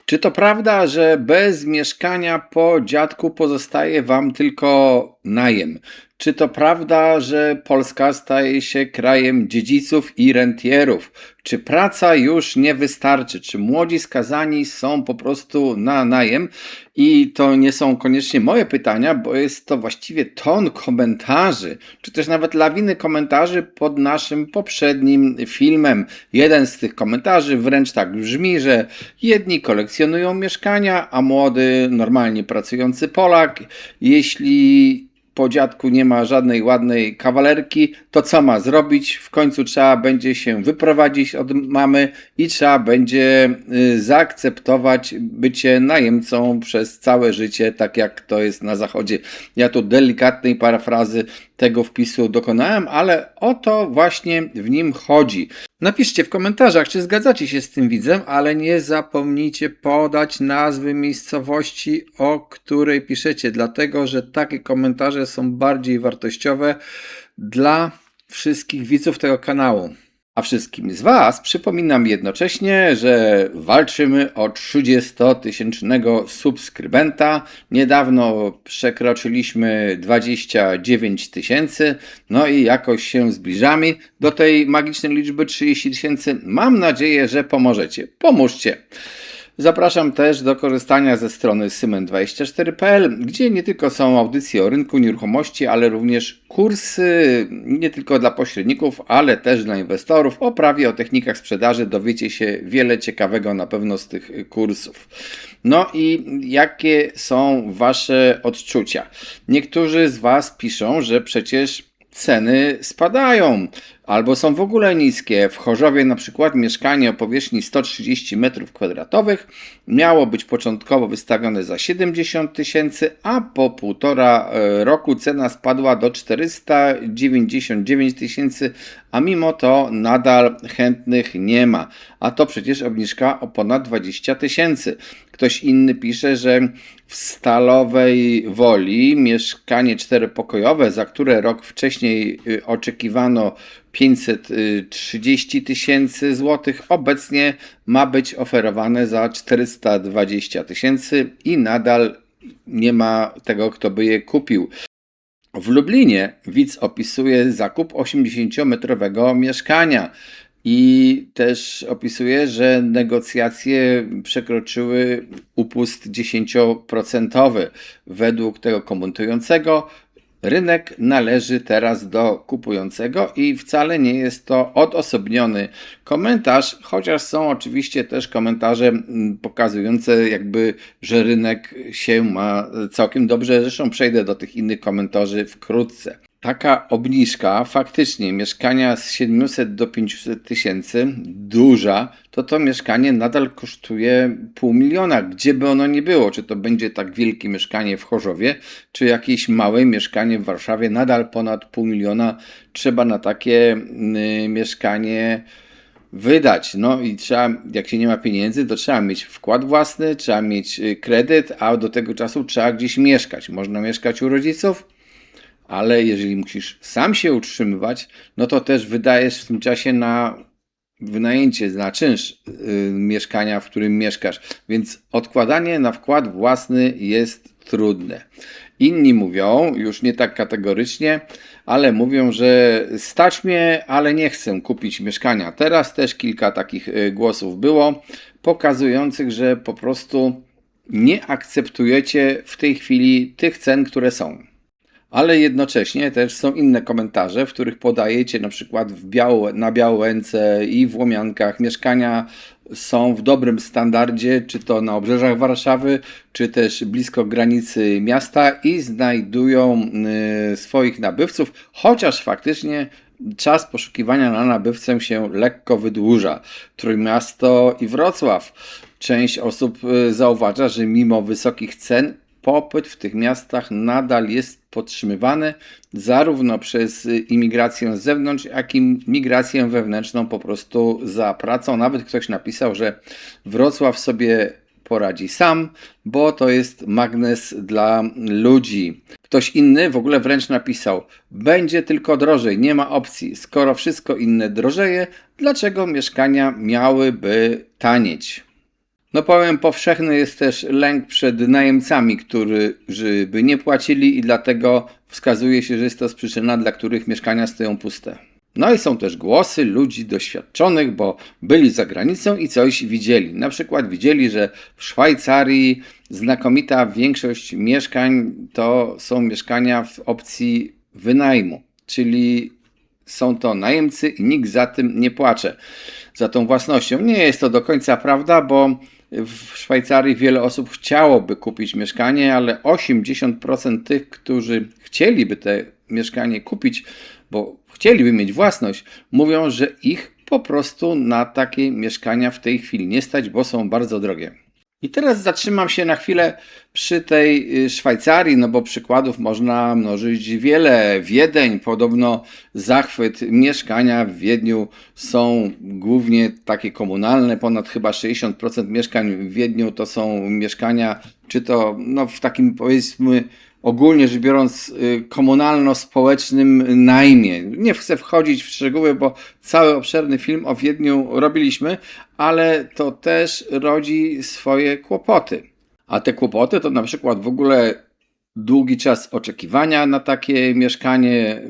Czy to prawda, że bez mieszkania po dziadku pozostaje wam tylko najem? Czy to prawda, że Polska staje się krajem dziedziców i rentierów? Czy praca już nie wystarczy? Czy młodzi skazani są po prostu na najem? I to nie są koniecznie moje pytania, bo jest to właściwie ton komentarzy, czy też nawet lawiny komentarzy pod naszym poprzednim filmem. Jeden z tych komentarzy wręcz tak brzmi, że jedni kolekcjonują mieszkania, a młody, normalnie pracujący Polak, jeśli po dziadku nie ma żadnej ładnej kawalerki, to co ma zrobić? W końcu trzeba będzie się wyprowadzić od mamy i trzeba będzie zaakceptować bycie najemcą przez całe życie, tak jak to jest na zachodzie. Ja tu delikatnej parafrazy tego wpisu dokonałem, ale o to właśnie w nim chodzi. Napiszcie w komentarzach, czy zgadzacie się z tym widzem, ale nie zapomnijcie podać nazwy miejscowości, o której piszecie, dlatego że takie komentarze są bardziej wartościowe dla wszystkich widzów tego kanału. A wszystkim z Was przypominam jednocześnie, że walczymy o 30-tysięcznego subskrybenta. Niedawno przekroczyliśmy 29 000, no i jakoś się zbliżamy do tej magicznej liczby 30 000. Mam nadzieję, że pomożecie. Pomóżcie! Zapraszam też do korzystania ze strony symen24.pl, gdzie nie tylko są audycje o rynku nieruchomości, ale również kursy nie tylko dla pośredników, ale też dla inwestorów. O prawie, o technikach sprzedaży dowiecie się wiele ciekawego na pewno z tych kursów. No i jakie są Wasze odczucia? Niektórzy z Was piszą, że przecież ceny spadają albo są w ogóle niskie. W Chorzowie na przykład mieszkanie o powierzchni 130 m2 miało być początkowo wystawione za 70 000, a po 1,5 roku cena spadła do 499 000, a mimo to nadal chętnych nie ma. A to przecież obniżka o ponad 20 000. Ktoś inny pisze, że w Stalowej Woli mieszkanie 4-pokojowe, za które rok wcześniej oczekiwano 530 000 złotych, obecnie ma być oferowane za 420 000 i nadal nie ma tego, kto by je kupił. W Lublinie widz opisuje zakup 80-metrowego mieszkania. I też opisuje, że negocjacje przekroczyły upust 10%. Według tego komentującego rynek należy teraz do kupującego i wcale nie jest to odosobniony komentarz, chociaż są oczywiście też komentarze pokazujące jakby, że rynek się ma całkiem dobrze. Zresztą przejdę do tych innych komentarzy wkrótce. Taka obniżka, faktycznie mieszkania z 700 do 500 000, duża, to mieszkanie nadal kosztuje 500 000, gdzie by ono nie było. Czy to będzie tak wielkie mieszkanie w Chorzowie, czy jakieś małe mieszkanie w Warszawie, nadal ponad 500 000 trzeba na takie mieszkanie wydać. No i trzeba, jak się nie ma pieniędzy, to trzeba mieć wkład własny, trzeba mieć kredyt, a do tego czasu trzeba gdzieś mieszkać. Można mieszkać u rodziców, ale jeżeli musisz sam się utrzymywać, no to też wydajesz w tym czasie na wynajęcie, na czynsz mieszkania, w którym mieszkasz. Więc odkładanie na wkład własny jest trudne. Inni mówią, już nie tak kategorycznie, ale mówią, że stać mnie, ale nie chcę kupić mieszkania. Teraz też kilka takich głosów było, pokazujących, że po prostu nie akceptujecie w tej chwili tych cen, które są. Ale jednocześnie też są inne komentarze, w których podajecie na przykład na Białęce i w Łomiankach mieszkania są w dobrym standardzie, czy to na obrzeżach Warszawy, czy też blisko granicy miasta i znajdują swoich nabywców, chociaż faktycznie czas poszukiwania na nabywcę się lekko wydłuża. Trójmiasto i Wrocław. Część osób zauważa, że mimo wysokich cen popyt w tych miastach nadal jest podtrzymywany zarówno przez imigrację z zewnątrz, jak i migrację wewnętrzną po prostu za pracą. Nawet ktoś napisał, że Wrocław sobie poradzi sam, bo to jest magnes dla ludzi. Ktoś inny w ogóle wręcz napisał: będzie tylko drożej, nie ma opcji. Skoro wszystko inne drożeje, dlaczego mieszkania miałyby tanieć? No powiem, powszechny jest też lęk przed najemcami, którzy by nie płacili i dlatego wskazuje się, że jest to przyczyna, dla których mieszkania stoją puste. No i są też głosy ludzi doświadczonych, bo byli za granicą i coś widzieli. Na przykład widzieli, że w Szwajcarii znakomita większość mieszkań to są mieszkania w opcji wynajmu, czyli są to najemcy i nikt za tym nie płacze, za tą własnością. Nie jest to do końca prawda, bo w Szwajcarii wiele osób chciałoby kupić mieszkanie, ale 80% tych, którzy chcieliby te mieszkanie kupić, bo chcieliby mieć własność, mówią, że ich po prostu na takie mieszkania w tej chwili nie stać, bo są bardzo drogie. I teraz zatrzymam się na chwilę przy tej Szwajcarii, no bo przykładów można mnożyć wiele. Wiedeń, podobno zachwyt. Mieszkania w Wiedniu są głównie takie komunalne, ponad chyba 60% mieszkań w Wiedniu to są mieszkania, czy to no, w takim powiedzmy ogólnie rzecz biorąc komunalno-społecznym najmie. Nie chcę wchodzić w szczegóły, bo cały obszerny film o Wiedniu robiliśmy, ale to też rodzi swoje kłopoty. A te kłopoty to na przykład w ogóle długi czas oczekiwania na takie mieszkanie.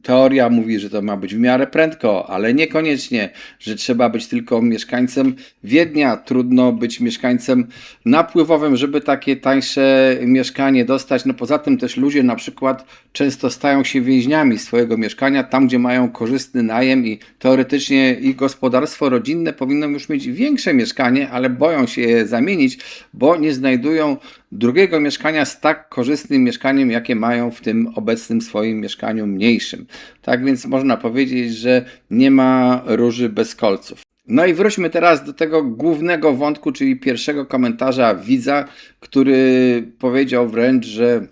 Teoria mówi, że to ma być w miarę prędko, ale niekoniecznie, że trzeba być tylko mieszkańcem Wiednia. Trudno być mieszkańcem napływowym, żeby takie tańsze mieszkanie dostać. No poza tym też ludzie na przykład często stają się więźniami swojego mieszkania, tam gdzie mają korzystny najem i teoretycznie ich gospodarstwo rodzinne powinno już mieć większe mieszkanie, ale boją się je zamienić, bo nie znajdują drugiego mieszkania z tak korzystnym mieszkaniem, jakie mają w tym obecnym swoim mieszkaniu mniejszym. Tak więc można powiedzieć, że nie ma róży bez kolców. No i wróćmy teraz do tego głównego wątku, czyli pierwszego komentarza widza, który powiedział wręcz, że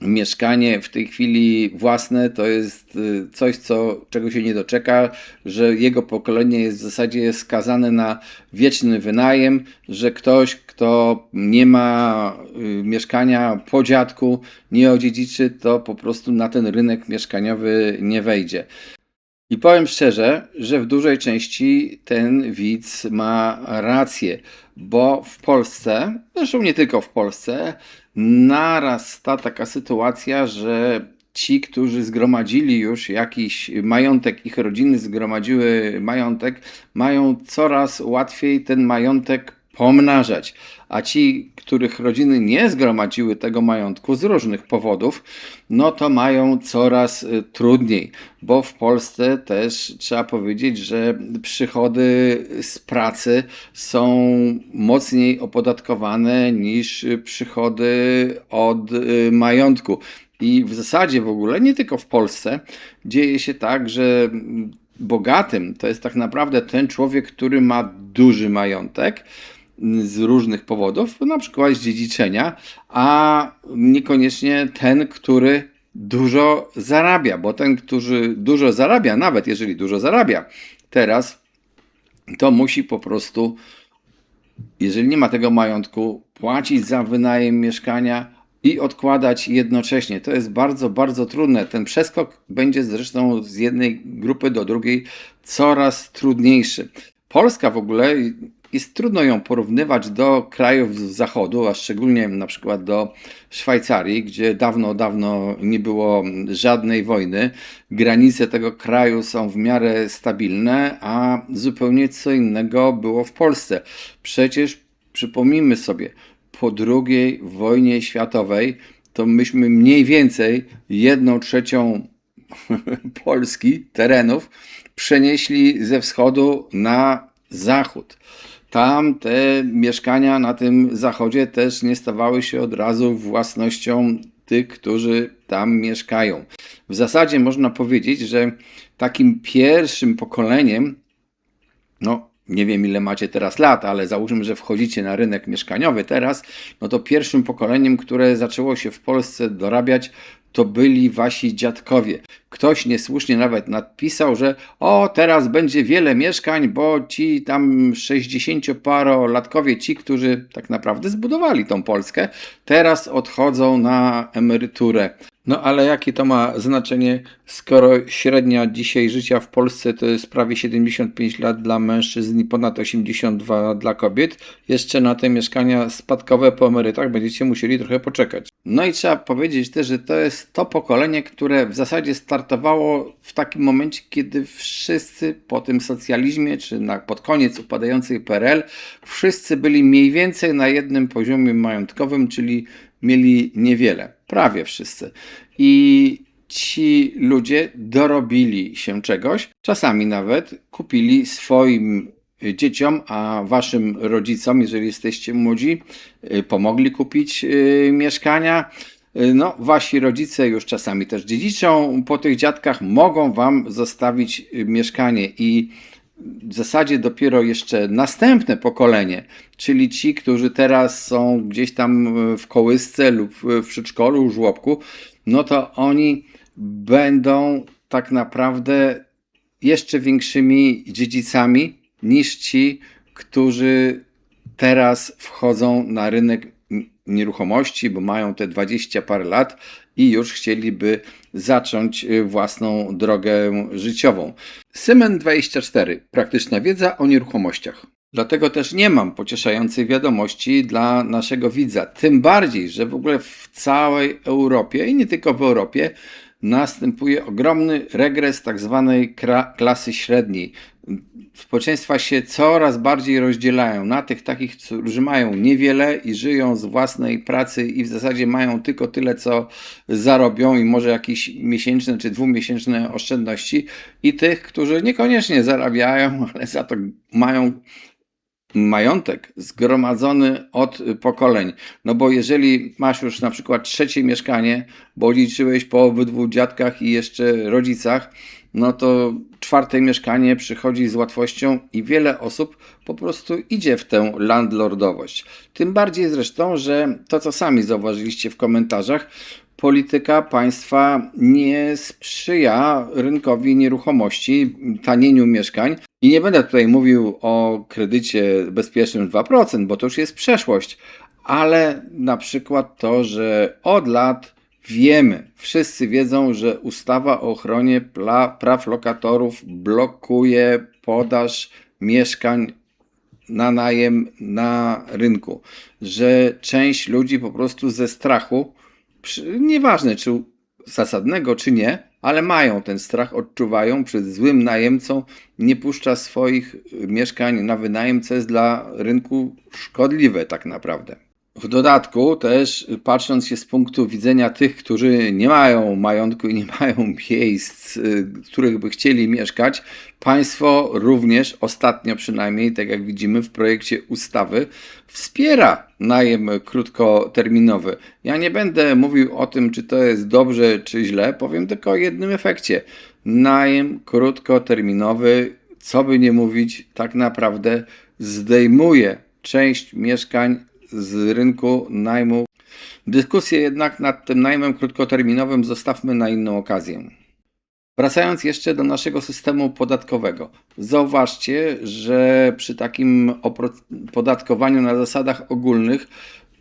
mieszkanie w tej chwili własne to jest coś, czego się nie doczeka, że jego pokolenie jest w zasadzie skazane na wieczny wynajem, że ktoś, kto nie ma mieszkania po dziadku, nie odziedziczy, to po prostu na ten rynek mieszkaniowy nie wejdzie. I powiem szczerze, że w dużej części ten widz ma rację, bo w Polsce, zresztą nie tylko w Polsce, narasta taka sytuacja, że ci, którzy zgromadzili już jakiś majątek, ich rodziny zgromadziły majątek, mają coraz łatwiej ten majątek pomnażać, a ci, których rodziny nie zgromadziły tego majątku z różnych powodów, no to mają coraz trudniej, bo w Polsce też trzeba powiedzieć, że przychody z pracy są mocniej opodatkowane niż przychody od majątku. I w zasadzie w ogóle, nie tylko w Polsce, dzieje się tak, że bogatym to jest tak naprawdę ten człowiek, który ma duży majątek z różnych powodów, na przykład z dziedziczenia, a niekoniecznie ten, który dużo zarabia, bo ten, który dużo zarabia, nawet jeżeli dużo zarabia teraz, to musi po prostu, jeżeli nie ma tego majątku, płacić za wynajem mieszkania i odkładać jednocześnie. To jest bardzo, bardzo trudne. Ten przeskok będzie zresztą z jednej grupy do drugiej coraz trudniejszy. Polska w ogóle jest trudno ją porównywać do krajów z zachodu, a szczególnie na przykład do Szwajcarii, gdzie dawno, dawno nie było żadnej wojny. Granice tego kraju są w miarę stabilne, a zupełnie co innego było w Polsce. Przecież przypomnijmy sobie, po II wojnie światowej to myśmy mniej więcej 1/3 Polski, terenów, przenieśli ze wschodu na zachód. Tam te mieszkania na tym zachodzie też nie stawały się od razu własnością tych, którzy tam mieszkają. W zasadzie można powiedzieć, że takim pierwszym pokoleniem, no nie wiem ile macie teraz lat, ale załóżmy, że wchodzicie na rynek mieszkaniowy teraz, no to pierwszym pokoleniem, które zaczęło się w Polsce dorabiać, to byli wasi dziadkowie. Ktoś niesłusznie nawet napisał, że teraz będzie wiele mieszkań, bo ci tam 60-parolatkowie, ci, którzy tak naprawdę zbudowali tą Polskę, teraz odchodzą na emeryturę. No ale jakie to ma znaczenie, skoro średnia dzisiaj życia w Polsce to jest prawie 75 lat dla mężczyzn i ponad 82 dla kobiet? Jeszcze na te mieszkania spadkowe po emerytach będziecie musieli trochę poczekać. No i trzeba powiedzieć też, że to jest to pokolenie, które w zasadzie startowało w takim momencie, kiedy wszyscy po tym socjalizmie, czy pod koniec upadającej PRL, wszyscy byli mniej więcej na jednym poziomie majątkowym, czyli mieli niewiele. Prawie wszyscy. I ci ludzie dorobili się czegoś, czasami nawet kupili swoim dzieciom, a waszym rodzicom, jeżeli jesteście młodzi, pomogli kupić mieszkania. No, wasi rodzice już czasami też dziedziczą po tych dziadkach, mogą wam zostawić mieszkanie i w zasadzie dopiero jeszcze następne pokolenie, czyli ci, którzy teraz są gdzieś tam w kołysce lub w przedszkolu, żłobku, no to oni będą tak naprawdę jeszcze większymi dziedzicami niż ci, którzy teraz wchodzą na rynek nieruchomości, bo mają te 20 parę lat i już chcieliby zacząć własną drogę życiową. Symen24. Praktyczna wiedza o nieruchomościach. Dlatego też nie mam pocieszającej wiadomości dla naszego widza. Tym bardziej, że w ogóle w całej Europie i nie tylko w Europie następuje ogromny regres tak zwanej klasy średniej. Społeczeństwa się coraz bardziej rozdzielają na tych takich, którzy mają niewiele i żyją z własnej pracy i w zasadzie mają tylko tyle, co zarobią i może jakieś miesięczne czy dwumiesięczne oszczędności, i tych, którzy niekoniecznie zarabiają, ale za to mają majątek zgromadzony od pokoleń. No bo jeżeli masz już na przykład trzecie mieszkanie, bo liczyłeś po obydwu dziadkach i jeszcze rodzicach, no to czwarte mieszkanie przychodzi z łatwością i wiele osób po prostu idzie w tę landlordowość. Tym bardziej zresztą, że to, co sami zauważyliście w komentarzach, polityka państwa nie sprzyja rynkowi nieruchomości, tanieniu mieszkań. I nie będę tutaj mówił o kredycie bezpiecznym 2%, bo to już jest przeszłość, ale na przykład to, że od lat wiemy, wszyscy wiedzą, że ustawa o ochronie praw lokatorów blokuje podaż mieszkań na najem na rynku, że część ludzi po prostu ze strachu, nieważne czy zasadnego czy nie, ale mają ten strach, odczuwają przed złym najemcą, nie puszcza swoich mieszkań na wynajem, co jest dla rynku szkodliwe tak naprawdę. W dodatku też, patrząc się z punktu widzenia tych, którzy nie mają majątku i nie mają miejsc, w których by chcieli mieszkać, państwo również ostatnio przynajmniej, tak jak widzimy w projekcie ustawy, wspiera najem krótkoterminowy. Ja nie będę mówił o tym, czy to jest dobrze, czy źle, powiem tylko o jednym efekcie. Najem krótkoterminowy, co by nie mówić, tak naprawdę zdejmuje część mieszkań z rynku najmu. Dyskusję jednak nad tym najmem krótkoterminowym zostawmy na inną okazję. Wracając jeszcze do naszego systemu podatkowego. Zauważcie, że przy takim opodatkowaniu na zasadach ogólnych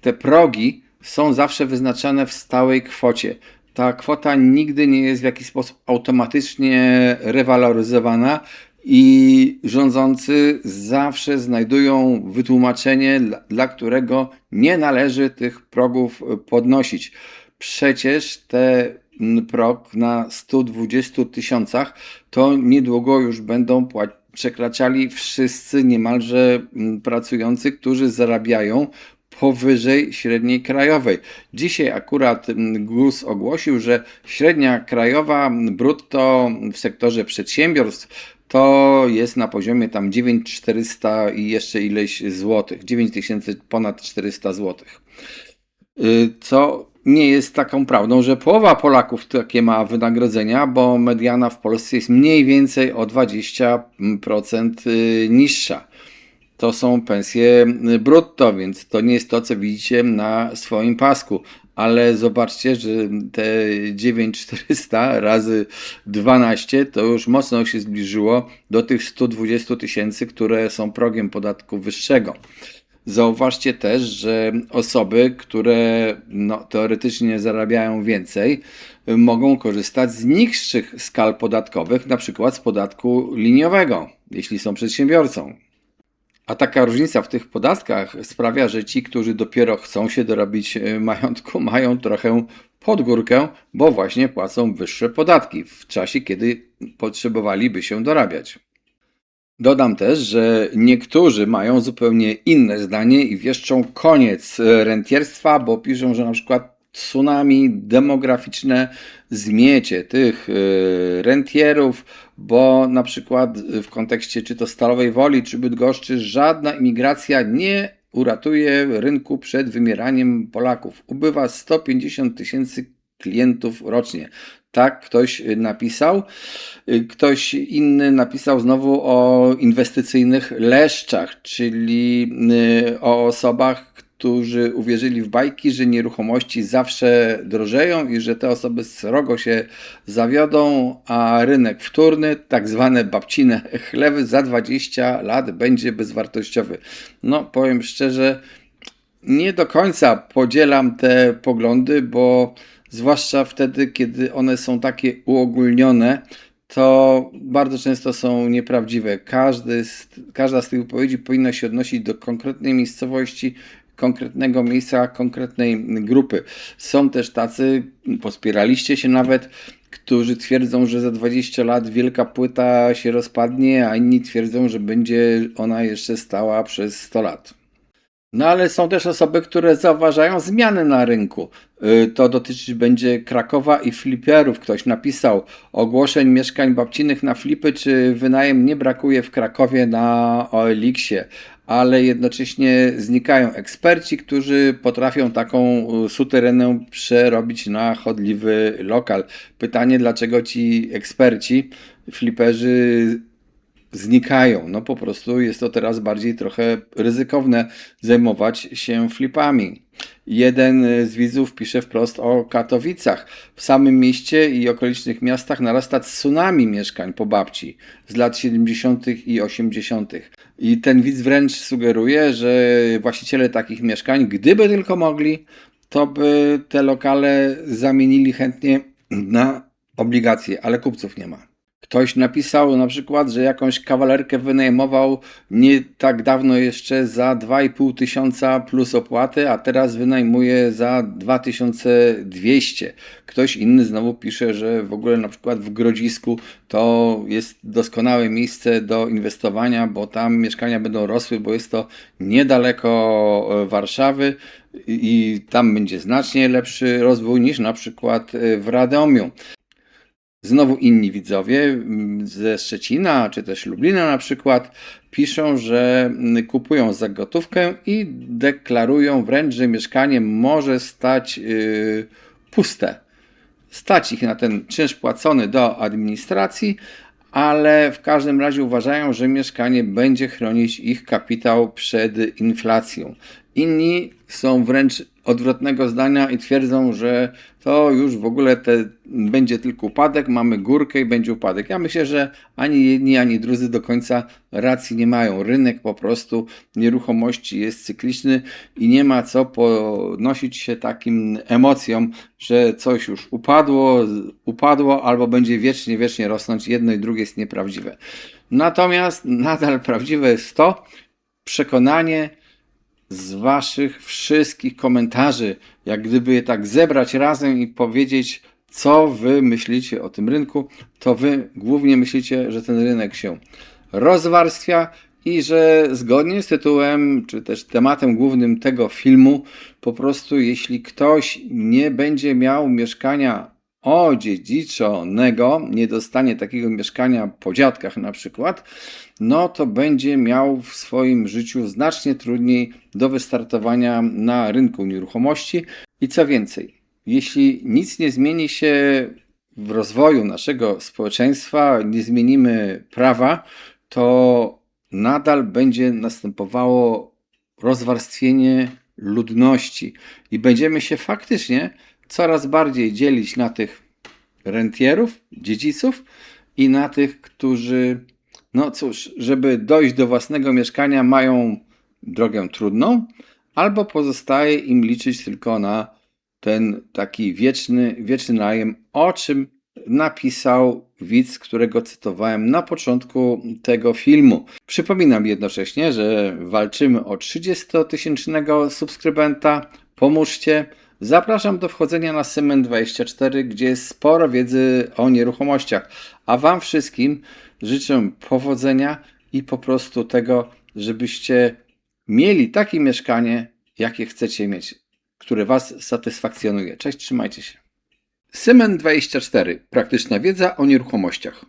te progi są zawsze wyznaczane w stałej kwocie. Ta kwota nigdy nie jest w jakiś sposób automatycznie rewaloryzowana i rządzący zawsze znajdują wytłumaczenie, dla którego nie należy tych progów podnosić. Przecież ten prog na 120 tysiącach to niedługo już będą przekraczali wszyscy niemalże pracujący, którzy zarabiają powyżej średniej krajowej. Dzisiaj akurat GUS ogłosił, że średnia krajowa brutto w sektorze przedsiębiorstw to jest na poziomie tam 9400 i jeszcze ileś złotych, 9000 ponad 400 złotych. Co nie jest taką prawdą, że połowa Polaków takie ma wynagrodzenia, bo mediana w Polsce jest mniej więcej o 20% niższa. to są pensje brutto, więc to nie jest to, co widzicie na swoim pasku. Ale zobaczcie, że te 9400 razy 12 to już mocno się zbliżyło do tych 120 000, które są progiem podatku wyższego. Zauważcie też, że osoby, które teoretycznie zarabiają więcej, mogą korzystać z niższych skal podatkowych, na przykład z podatku liniowego, jeśli są przedsiębiorcą. A taka różnica w tych podatkach sprawia, że ci, którzy dopiero chcą się dorobić majątku, mają trochę pod górkę, bo właśnie płacą wyższe podatki w czasie, kiedy potrzebowaliby się dorabiać. Dodam też, że niektórzy mają zupełnie inne zdanie i wieszczą koniec rentierstwa, bo piszą, że na przykład tsunami demograficzne zmiecie tych rentierów, bo na przykład w kontekście czy to Stalowej Woli, czy Bydgoszczy żadna imigracja nie uratuje rynku przed wymieraniem Polaków. Ubywa 150 000 klientów rocznie. Tak ktoś napisał. Ktoś inny napisał znowu o inwestycyjnych leszczach, czyli o osobach, którzy uwierzyli w bajki, że nieruchomości zawsze drożeją i że te osoby srogo się zawiodą, a rynek wtórny, tak zwane babcine chlewy, za 20 lat będzie bezwartościowy. No, powiem szczerze, nie do końca podzielam te poglądy, bo zwłaszcza wtedy, kiedy one są takie uogólnione, to bardzo często są nieprawdziwe. Każda z tych wypowiedzi powinna się odnosić do konkretnej miejscowości, konkretnego miejsca, konkretnej grupy. Są też tacy, pospieraliście się nawet, którzy twierdzą, że za 20 lat wielka płyta się rozpadnie, a inni twierdzą, że będzie ona jeszcze stała przez 100 lat. No ale są też osoby, które zauważają zmiany na rynku. To dotyczyć będzie Krakowa i fliperów. Ktoś napisał: ogłoszeń mieszkań babcinych na flipy czy wynajem nie brakuje w Krakowie na OLX-ie, ale jednocześnie znikają eksperci, którzy potrafią taką suterenę przerobić na chodliwy lokal. Pytanie, dlaczego ci eksperci, fliperzy znikają. No po prostu jest to teraz bardziej trochę ryzykowne zajmować się flipami. Jeden z widzów pisze wprost o Katowicach. W samym mieście i okolicznych miastach narasta tsunami mieszkań po babci z lat 70. i 80. I ten widz wręcz sugeruje, że właściciele takich mieszkań, gdyby tylko mogli, to by te lokale zamienili chętnie na obligacje, ale kupców nie ma. Ktoś napisał na przykład, że jakąś kawalerkę wynajmował nie tak dawno jeszcze za 2500 plus opłaty, a teraz wynajmuje za 2200. Ktoś inny znowu pisze, że w ogóle na przykład w Grodzisku to jest doskonałe miejsce do inwestowania, bo tam mieszkania będą rosły, bo jest to niedaleko Warszawy i tam będzie znacznie lepszy rozwój niż na przykład w Radomiu. Znowu inni widzowie ze Szczecina, czy też Lublina na przykład, piszą, że kupują za gotówkę i deklarują wręcz, że mieszkanie może stać puste. Stać ich na ten czynsz płacony do administracji, ale w każdym razie uważają, że mieszkanie będzie chronić ich kapitał przed inflacją. Inni są wręcz odwrotnego zdania i twierdzą, że to już w ogóle będzie tylko upadek, mamy górkę i będzie upadek. Ja myślę, że ani jedni, ani drudzy do końca racji nie mają. Rynek po prostu nieruchomości jest cykliczny i nie ma co podnosić się takim emocjom, że coś już upadło albo będzie wiecznie rosnąć. Jedno i drugie jest nieprawdziwe. Natomiast nadal prawdziwe jest to przekonanie z waszych wszystkich komentarzy, jak gdyby je tak zebrać razem i powiedzieć, co wy myślicie o tym rynku, to wy głównie myślicie, że ten rynek się rozwarstwia i że zgodnie z tytułem, czy też tematem głównym tego filmu, po prostu jeśli ktoś nie będzie miał mieszkania odziedziczonego, nie dostanie takiego mieszkania po dziadkach na przykład, no to będzie miał w swoim życiu znacznie trudniej do wystartowania na rynku nieruchomości. I co więcej, jeśli nic nie zmieni się w rozwoju naszego społeczeństwa, nie zmienimy prawa, to nadal będzie następowało rozwarstwienie ludności i będziemy się faktycznie coraz bardziej dzielić na tych rentierów, dziedziców i na tych, którzy, no cóż, żeby dojść do własnego mieszkania, mają drogę trudną, albo pozostaje im liczyć tylko na ten taki wieczny najem, o czym napisał widz, którego cytowałem na początku tego filmu. Przypominam jednocześnie, że walczymy o 30-tysięcznego subskrybenta. Pomóżcie. Zapraszam do wchodzenia na Symen24, gdzie jest sporo wiedzy o nieruchomościach. A Wam wszystkim życzę powodzenia i po prostu tego, żebyście mieli takie mieszkanie, jakie chcecie mieć, które Was satysfakcjonuje. Cześć, trzymajcie się. Symen24. Praktyczna wiedza o nieruchomościach.